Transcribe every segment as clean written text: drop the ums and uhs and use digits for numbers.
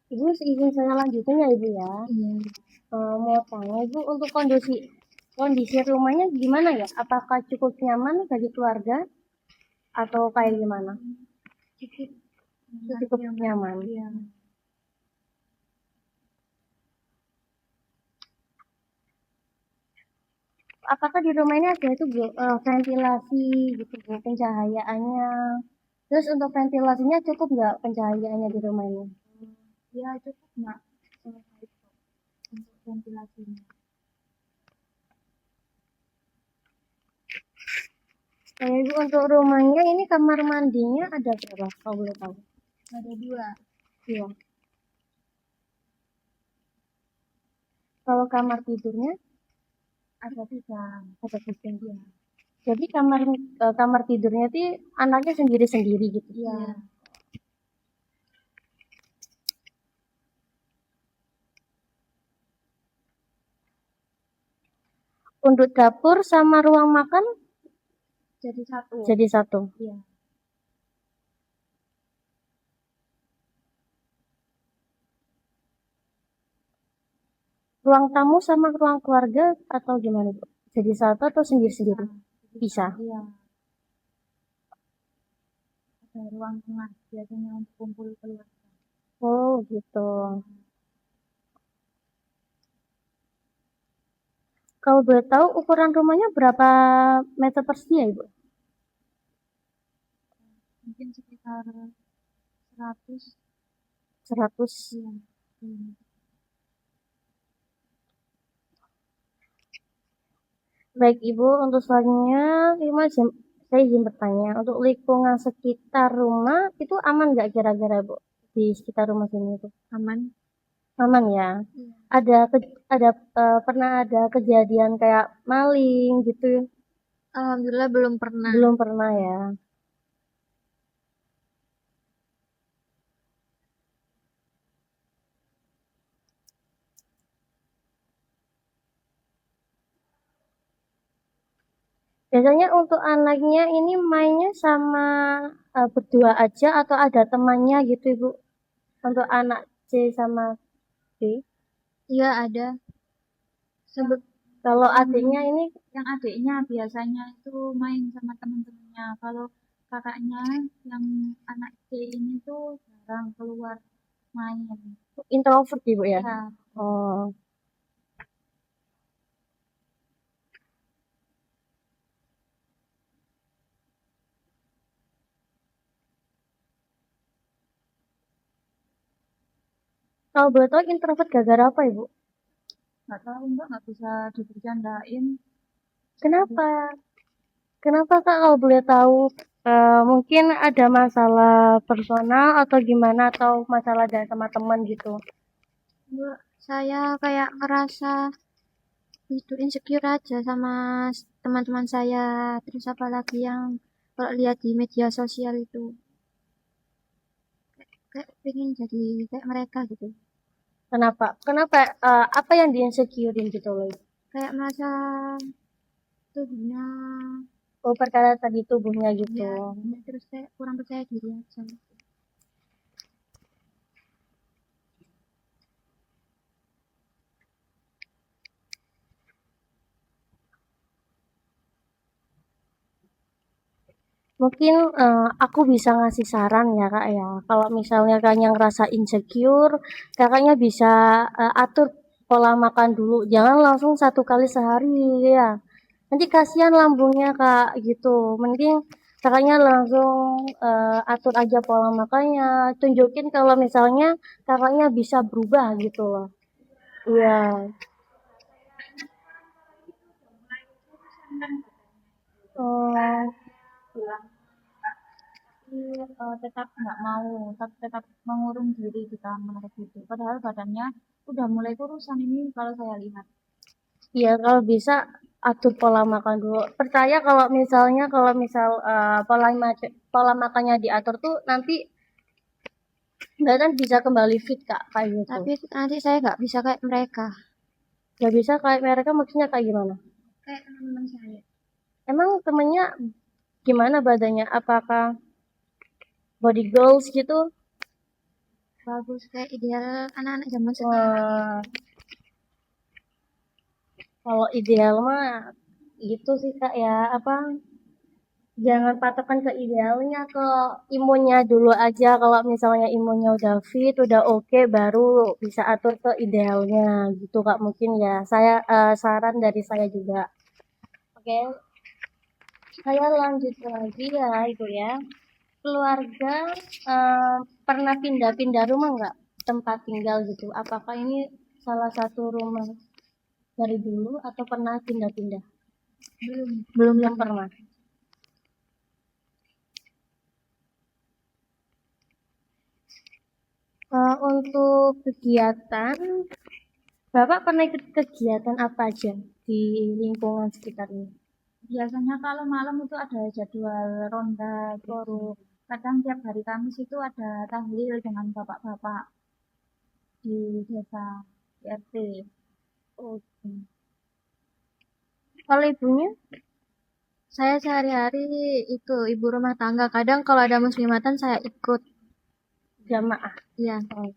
Ibu izin saya lanjutin ya Ibu ya. Iya. Mau tanya Ibu untuk kondisi rumahnya gimana ya? Apakah cukup nyaman bagi keluarga atau kayak gimana? Cukup nyaman. Iya. Apakah di rumah ini ada itu Bu, ventilasi gitu Bu, pencahayaannya? Terus untuk ventilasinya cukup nggak pencahayaannya di rumah ini? Ya cukup nggak baik kok untuk ventilasinya. Kayak Ibu untuk rumahnya ini kamar mandinya ada berapa? Kalau boleh tahu? Ada 2. Iya. Kalau kamar tidurnya Ada 3. ada tiga. Iya. Jadi kamar tidurnya itu anaknya sendiri-sendiri gitu. Iya. Untuk dapur sama ruang makan Jadi 1. jadi satu. Iya. Ruang tamu sama ruang keluarga atau gimana Bu? Jadi satu atau sendiri-sendiri? Bisa. Iya. Ada ruang tengah biasanya untuk kumpul keluarga. Oh gitu. Kalau boleh tahu ukuran rumahnya berapa meter persegi ya Ibu? Mungkin sekitar 100. 100. Iya. Baik Ibu, untuk selanjutnya saya izin bertanya, untuk lingkungan sekitar rumah itu aman nggak kira-kira Bu? Di sekitar rumah sini itu Aman. aman ya? Iya. Pernah ada kejadian kayak maling gitu? Alhamdulillah belum pernah. Belum pernah ya. Biasanya untuk anaknya ini mainnya sama berdua aja atau ada temannya gitu Ibu? Untuk anak C sama B. Iya ada. Kalau adiknya ini Yang adiknya biasanya itu main sama teman-temannya. Kalau kakaknya yang anak C ini tuh jarang keluar main. introvert Ibu ya? Ya, Oh. Kalau boleh tahu introvert gara-gara apa Ibu? nggak tahu Mbak, nggak bisa dibercandain. Kenapa? Kenapa Kak kalau boleh tahu? Mungkin ada masalah personal atau gimana atau masalah dari sama teman gitu. Mbak, saya kayak ngerasa itu insecure aja sama teman-teman saya. Terus apalagi yang kalau lihat di media sosial itu kayak pengen jadi kayak mereka gitu. Kenapa? Kenapa? Apa yang di-insecurein gitu loh? Kayak merasa tubuhnya Oh, perkara tadi tubuhnya gitu. ya, terus kayak kurang percaya diri aja. Mungkin aku bisa ngasih saran ya Kak ya. Kalau misalnya Kakaknya ngerasa insecure, Kakaknya bisa atur pola makan dulu. Jangan langsung 1 kali sehari ya. Nanti kasihan lambungnya Kak gitu. Mending Kakaknya langsung atur aja pola makannya. Tunjukin kalau misalnya Kakaknya bisa berubah gitu loh. Iya. Oh, Tetap nggak mau, tetap mengurung diri di kamar gitu. Padahal badannya udah mulai kurusan ini kalau saya lihat. iya kalau bisa atur pola makan dulu. Percaya kalau misal pola makannya diatur tuh nanti badan bisa kembali fit Kak kayak gitu. Tapi nanti saya nggak bisa kayak mereka. Gak bisa kayak mereka maksudnya kayak gimana? Kayak teman-teman saya. Emang temennya gimana badannya? Apakah body goals gitu? bagus kayak ideal anak-anak zaman sekarang. Wah, kalau ideal mah gitu sih Kak ya, apa jangan patokan ke idealnya, ke imunnya dulu aja. Kalau misalnya imunnya udah fit, udah oke, baru bisa atur ke idealnya gitu Kak. Mungkin ya, saya saran dari saya juga. Oke, saya lanjut lagi ya itu ya. Keluarga pernah pindah-pindah rumah nggak? Tempat tinggal gitu. Apakah ini salah satu rumah dari dulu atau pernah pindah-pindah? Belum Belum pernah. Untuk kegiatan, Bapak pernah ikut kegiatan apa aja di lingkungan sekitar ini? Biasanya kalau malam itu ada jadwal ronda gitu. Kadang tiap hari Kamis itu ada tahlil dengan bapak-bapak di desa, di RT. Oke. Kalau ibunya Saya sehari-hari itu ibu rumah tangga. Kadang kalau ada muslimatan saya ikut. jamaah. Ya, Oh.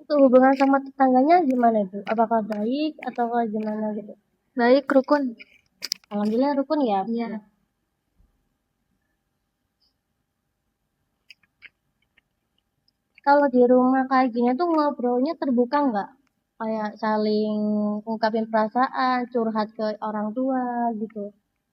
Untuk hubungan sama tetangganya gimana itu? Apakah baik atau gimana gitu? baik rukun. Alhamdulillah rukun ya. Iya. Kalau di rumah kayak gini tuh ngobrolnya terbuka nggak? Kayak saling ungkapin perasaan, curhat ke orang tua gitu.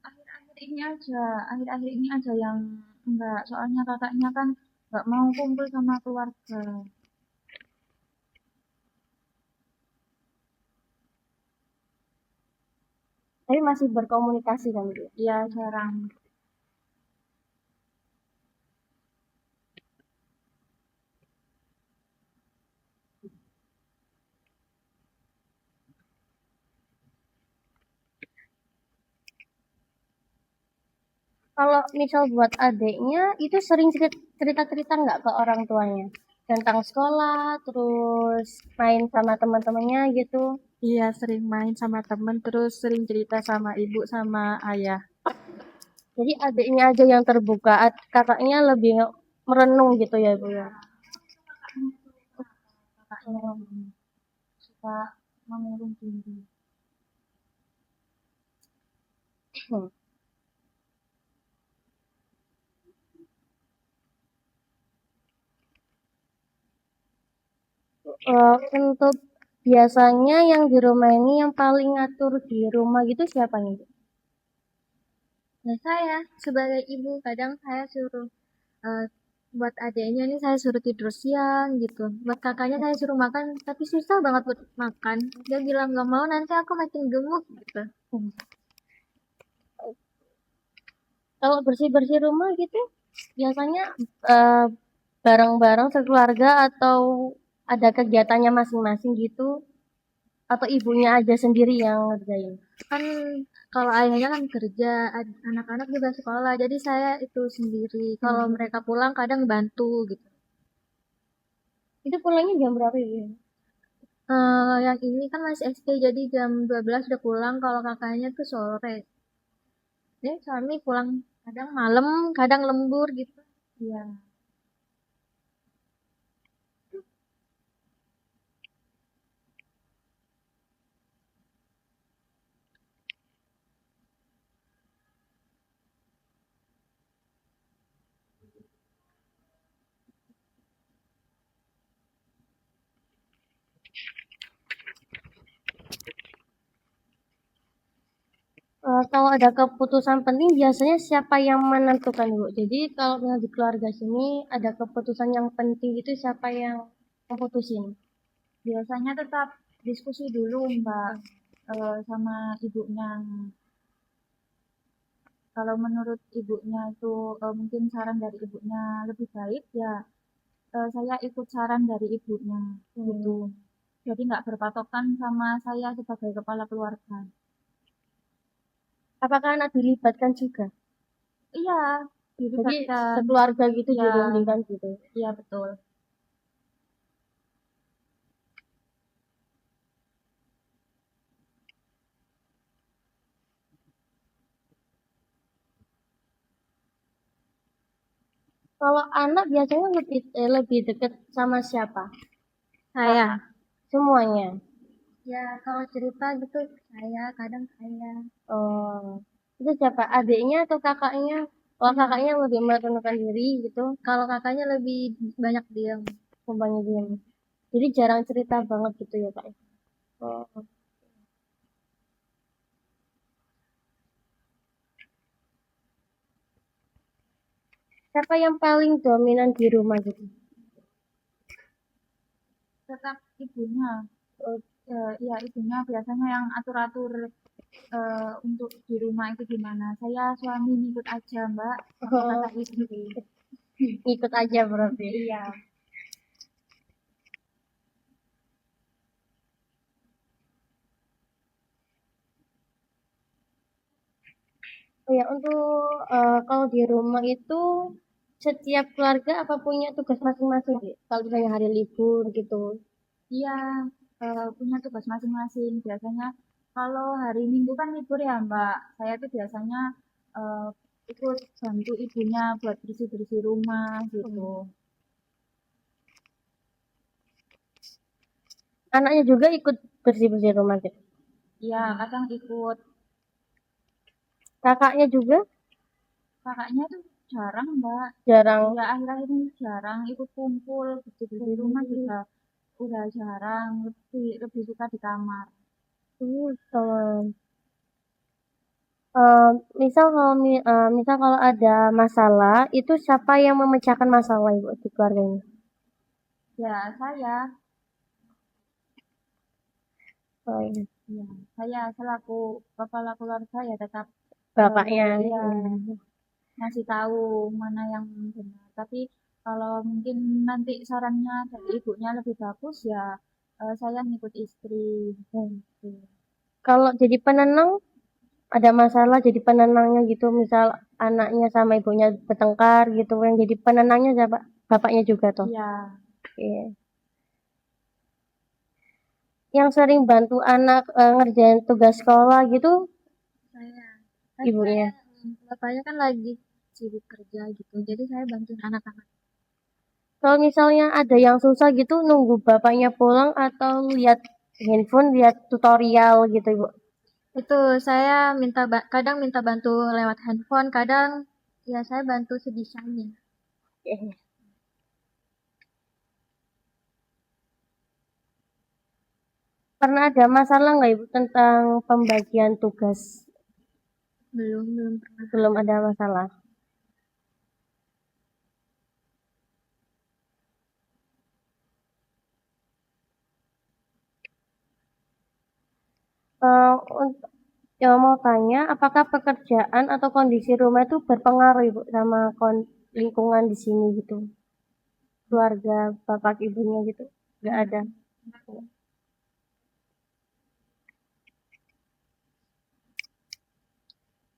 Akhir-akhir ini aja yang enggak. Soalnya kakaknya kan enggak mau kumpul sama keluarga. Tapi masih berkomunikasi kan gitu. Iya, jarang. Kalau misal buat adiknya itu sering cerita-cerita nggak ke orang tuanya tentang sekolah, terus main sama teman-temannya gitu. Iya, sering main sama temen, terus sering cerita sama ibu sama ayah. Jadi adiknya aja yang terbuka, kakaknya lebih merenung gitu ya Bu ya. Kakaknya suka mengurung diri. Hmm. Untuk biasanya yang di rumah ini yang paling ngatur di rumah gitu siapa nih? Nah, saya sebagai ibu kadang saya suruh eh, buat adiknya nih saya suruh tidur siang gitu. Buat kakaknya saya suruh makan, tapi susah banget buat makan. Dia bilang nggak mau, nanti aku makin gemuk gitu. Hmm. Kalau bersih-bersih rumah gitu biasanya eh, bareng-bareng sekeluarga atau ada kegiatannya masing-masing gitu atau ibunya aja sendiri yang ngerjain? Kan kalau ayahnya kan kerja, anak-anak juga sekolah, jadi saya itu sendiri. Kalau mereka pulang kadang bantu gitu. Itu pulangnya jam berapa ya? Yang ini kan masih SD, jadi jam 12 udah pulang. Kalau kakaknya tuh sore. Jadi suami pulang kadang malam, kadang lembur gitu. Iya. Kalau ada keputusan penting biasanya siapa yang menentukan Bu? Jadi kalau misalnya di keluarga sini ada keputusan yang penting itu siapa yang memutusin? Biasanya tetap diskusi dulu Mbak sama ibunya. Kalau menurut ibunya itu mungkin saran dari ibunya lebih baik ya saya ikut saran dari ibunya gitu. Jadi nggak berpatokan sama saya sebagai kepala keluarga. Apakah anak dilibatkan juga? Iya, Jadi dilibatkan. sekeluarga gitu Ya, dirundingkan gitu. iya betul. Kalau anak biasanya lebih deket sama siapa? Saya. Semuanya. Ya, kalau cerita gitu saya, kadang saya. Oh, itu siapa? Adiknya atau kakaknya? Oh, kakaknya lebih menentukan diri gitu, Kalau kakaknya lebih banyak diam. banyak diam. Jadi jarang cerita banget gitu ya, Kak. Oh. Siapa yang paling dominan di rumah gitu? Tetap ibunya. Oh, Ya ibunya biasanya yang atur-atur untuk di rumah itu gimana. Saya suami ngikut aja mbak, apa kata istri. ikut aja berarti. Iya. Oh ya, untuk kalau di rumah itu setiap keluarga apa punya tugas masing-masing, Dek? Kalau misalnya hari libur gitu. Iya, punya tugas masing-masing. Biasanya kalau hari Minggu kan libur ya mbak, saya tuh biasanya eh, ikut bantu ibunya buat bersih-bersih rumah gitu. Anaknya juga ikut bersih-bersih rumah, Dek? Iya, kadang ikut. Kakaknya juga Kakaknya tuh jarang mbak. jarang. Ya akhir-akhir ini jarang ikut kumpul bersih-bersih rumah juga udah jarang, lebih lebih suka di kamar. Teman. Misal kalau misal kalau ada masalah, itu siapa yang memecahkan masalah ibu di keluarganya? Ya saya, Oh, iya. ya saya selaku kepala keluarga ya tetap Bapaknya. ya Iya. ngasih tahu mana yang benar. Tapi kalau mungkin nanti sarannya dari ibunya lebih bagus ya saya ngikut istri. Gitu. Kalau jadi penenang, ada masalah jadi penenangnya gitu, misal anaknya sama ibunya bertengkar gitu, yang jadi penenangnya siapa? Bapaknya juga tuh. Iya, Iya. Yang sering bantu anak ngerjain tugas sekolah gitu, Saya. Kan ibunya. bapaknya kan lagi sibuk kerja gitu. Jadi saya bantuin anak-anak. Kalau misalnya ada yang susah gitu, nunggu bapaknya pulang atau lihat handphone, lihat tutorial gitu, ibu. Itu saya kadang minta bantu lewat handphone, kadang ya saya bantu sebisanya. Iya. Pernah ada masalah nggak ibu tentang pembagian tugas? Belum pernah. Belum ada masalah. Untuk yang mau tanya, apakah pekerjaan atau kondisi rumah itu berpengaruh ibu sama lingkungan di sini gitu? Keluarga, bapak ibunya gitu? Nggak ada.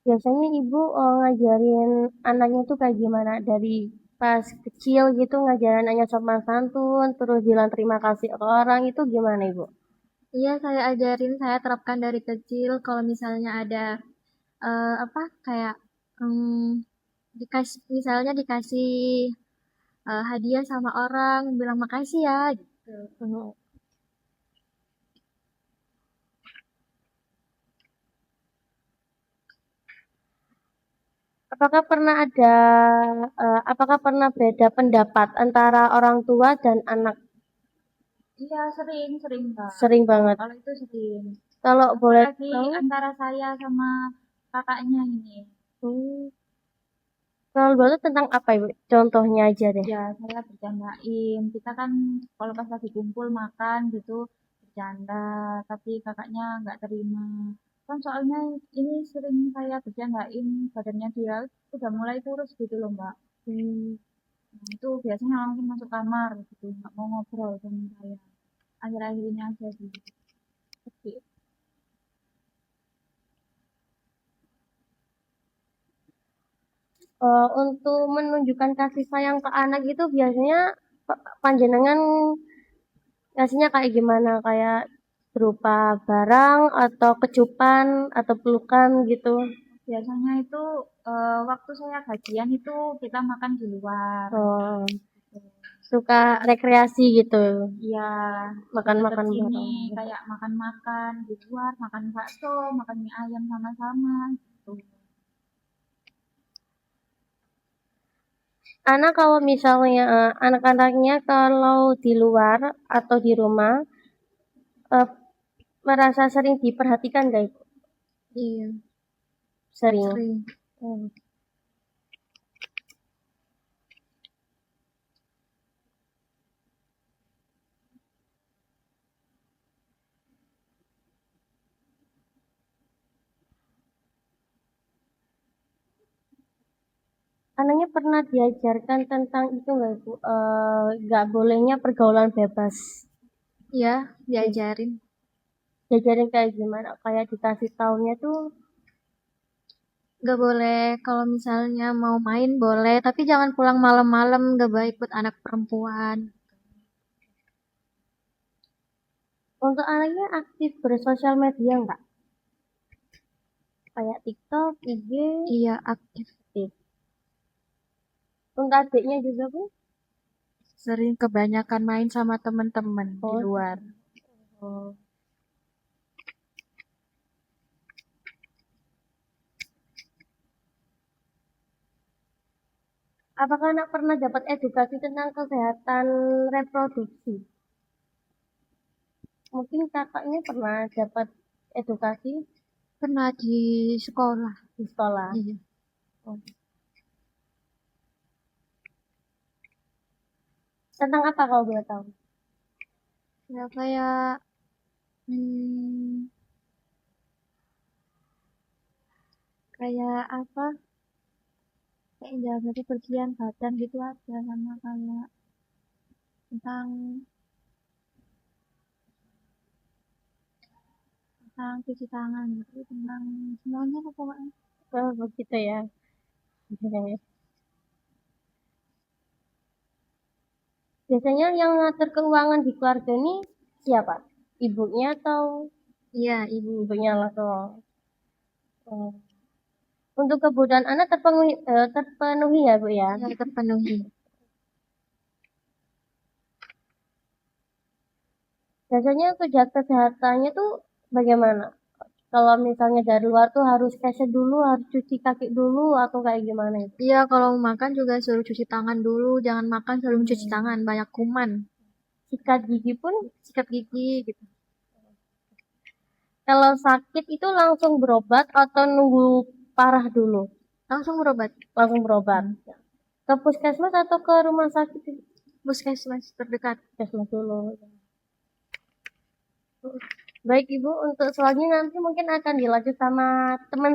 Biasanya ibu ngajarin anaknya tuh kayak gimana? Dari pas kecil gitu ngajarin anaknya sopan santun, terus bilang terima kasih ke orang itu gimana ibu? Iya, saya ajarin, saya terapkan dari kecil. Kalau misalnya ada apa kayak misalnya dikasih hadiah sama orang, bilang makasih ya gitu. Mhm. Apakah pernah beda pendapat antara orang tua dan anak? iya sering sering mbak. Sering banget. Kalau itu sering. Kalau boleh Apalagi tahu, antara saya sama kakaknya ini. hmm, kalau boleh tahu tentang apa ibu? Contohnya aja deh. Ya saya bercandain. Kita kan kalau pas lagi kumpul makan gitu bercanda, tapi kakaknya nggak terima. Kan soalnya ini sering saya bercandain badannya dia udah mulai kurus gitu loh mbak. Hmm. Nah, itu biasanya langsung masuk kamar gitu, nggak mau ngobrol sama saya. Akhir-akhir ini aja sih. Tapi, Untuk menunjukkan kasih sayang ke anak itu biasanya panjenengan ngasihnya kayak gimana? Kayak berupa barang atau kecupan atau pelukan gitu. biasanya itu waktu saya gajian itu kita makan di luar. Oh, suka rekreasi gitu, Iya, makan-makan deket sini bareng. kayak makan-makan di luar, makan bakso, makan mie ayam sama-sama gitu. Anak kalau misalnya anak-anaknya kalau di luar atau di rumah eh, merasa sering diperhatikan gak Ibu? Iya, Sering. sering. Hmm. Anaknya pernah diajarkan tentang itu nggak Ibu? Nggak bolehnya pergaulan bebas. Iya, diajarin. Diajarin kayak gimana? Kayak dikasih taunya tuh Gak boleh kalau misalnya mau main boleh, tapi jangan pulang malam-malam, gak baik buat anak perempuan. untuk anaknya aktif bersosial media nggak? Kayak TikTok, IG, Iya, aktif. aktif. Untuk adiknya juga Bu? Sering kebanyakan main sama teman-teman di Oh, luar. oh. Apakah anak pernah dapat edukasi tentang kesehatan reproduksi? Mungkin kakaknya pernah dapat edukasi Pernah di sekolah. di sekolah. Iya. Oh. Tentang apa kalau boleh tahu? Ya kayak kayak apa? Kayak jaga kebersihan badan gitu aja, sama kayak tentang tentang cuci tangan gitu, tentang semuanya lah pokoknya. Oh, begitu ya. Oke. Biasanya yang ngatur keuangan di keluarga ini siapa? Ibunya atau Iya, ibu. ibunya langsung? Oh. Untuk kebutuhan anak terpenuhi ya Bu ya. Ya, terpenuhi. Biasanya untuk jaga kesehatannya tuh bagaimana? Kalau misalnya dari luar tuh harus keset dulu, harus cuci kaki dulu atau kayak gimana itu? Iya, kalau makan juga suruh cuci tangan dulu, jangan makan sebelum cuci tangan, banyak kuman. Sikat gigi pun Sikat gigi gitu. kalau sakit itu langsung berobat atau nunggu parah dulu? Langsung berobat. Langsung berobat. Ke puskesmas atau ke rumah sakit? Puskesmas terdekat. Puskesmas dulu. Baik Ibu, untuk selanjutnya nanti mungkin akan dilanjut sama teman